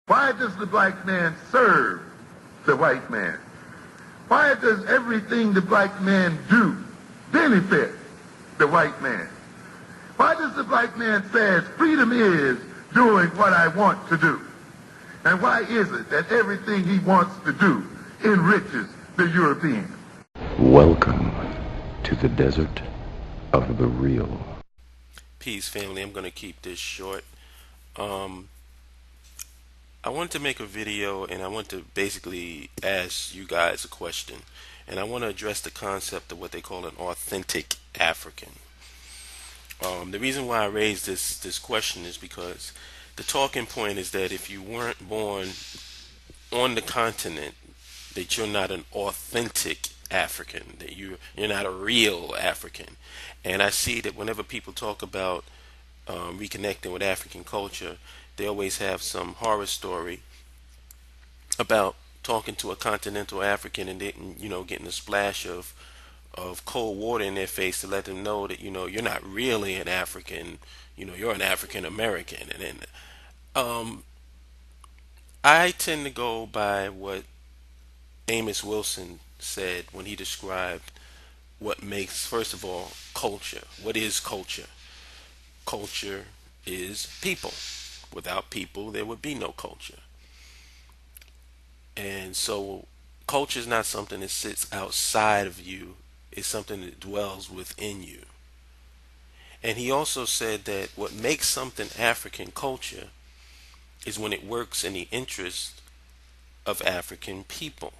Why does the black man serve the white man? Why does everything the black man do benefit the white man? Why does the black man say freedom is doing what I want to do? And why is it that everything he wants to do enriches the European? Welcome to the desert of the real. Peace, family. I'm going to keep this short. I want to make a video and I want to basically ask you guys a question. And I want to address the concept of what they call an authentic African. The reason why I raised this question is because the talking point is that if you weren't born on the continent, that you're not an authentic African, that you're not a real African. And I see that whenever people talk about reconnecting with African culture, they always have some horror story about talking to a continental African and then, getting a splash of cold water in their face to let them know that, you're not really an African, you're an African American. And then I tend to go by what Amos Wilson said when he described what makes, first of all, culture. What is culture? Culture is people. Without people, there would be no culture. And so culture is not something that sits outside of you. It's something that dwells within you. And he also said that what makes something African culture is when it works in the interest of African people.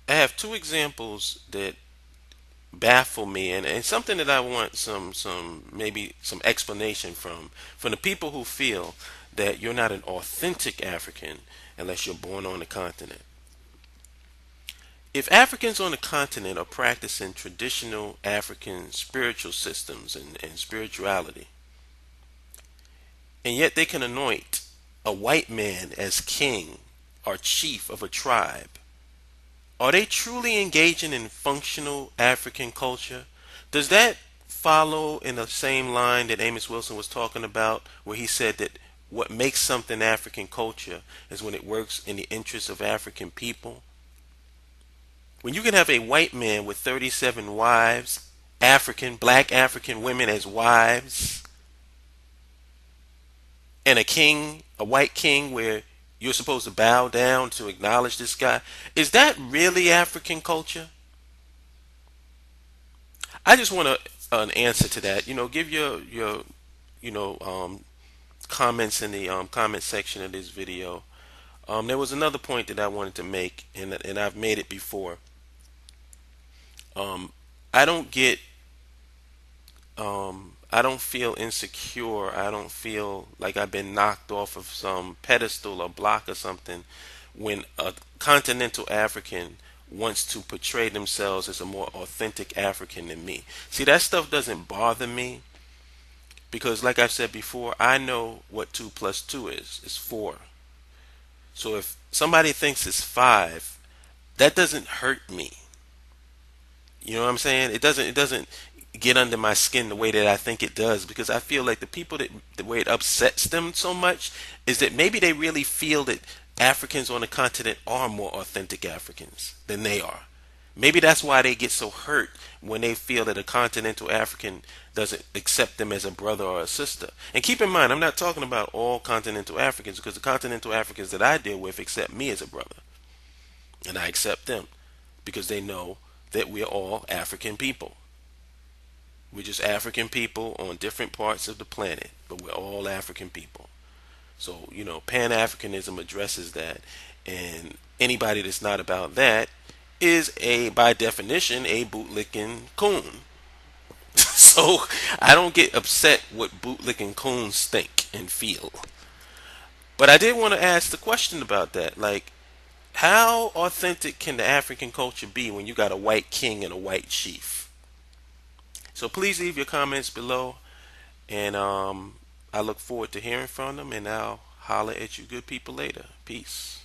I have two examples that baffle me and something that I want maybe some explanation from the people who feel that you're not an authentic African unless you're born on the continent. If Africans on the continent are practicing traditional African spiritual systems and spirituality, and yet they can anoint a white man as king or chief of a tribe, are they truly engaging in functional African culture? Does that follow in the same line that Amos Wilson was talking about, where he said that what makes something African culture is when it works in the interests of African people? When you can have a white man with 37 wives, black African women as wives, and a white king where you're supposed to bow down to acknowledge this guy. Is that really African culture? I just want an answer to that. Give your comments in the comment section of this video. There was another point that I wanted to make, and I've made it before. I don't feel insecure. I don't feel like I've been knocked off of some pedestal or block or something when a continental African wants to portray themselves as a more authentic African than me. See, that stuff doesn't bother me because, like I've said before, I know what 2 plus 2 is. It's 4. So if somebody thinks it's 5, that doesn't hurt me. You know what I'm saying? It doesn't get under my skin the way that I think it does, because I feel like the people that the way it upsets them so much is that maybe they really feel that Africans on the continent are more authentic Africans than they are. Maybe that's why they get so hurt when they feel that a continental African doesn't accept them as a brother or a sister. And keep in mind, I'm not talking about all continental Africans, because the continental Africans that I deal with accept me as a brother. And I accept them because they know that we're all African people. We're just African people on different parts of the planet, but we're all African people. So, Pan-Africanism addresses that, and anybody that's not about that is by definition, a bootlicking coon. So, I don't get upset what bootlicking coons think and feel. But I did want to ask the question about that, like, how authentic can the African culture be when you got a white king and a white chief? So please leave your comments below, and I look forward to hearing from them, and I'll holler at you good people later. Peace.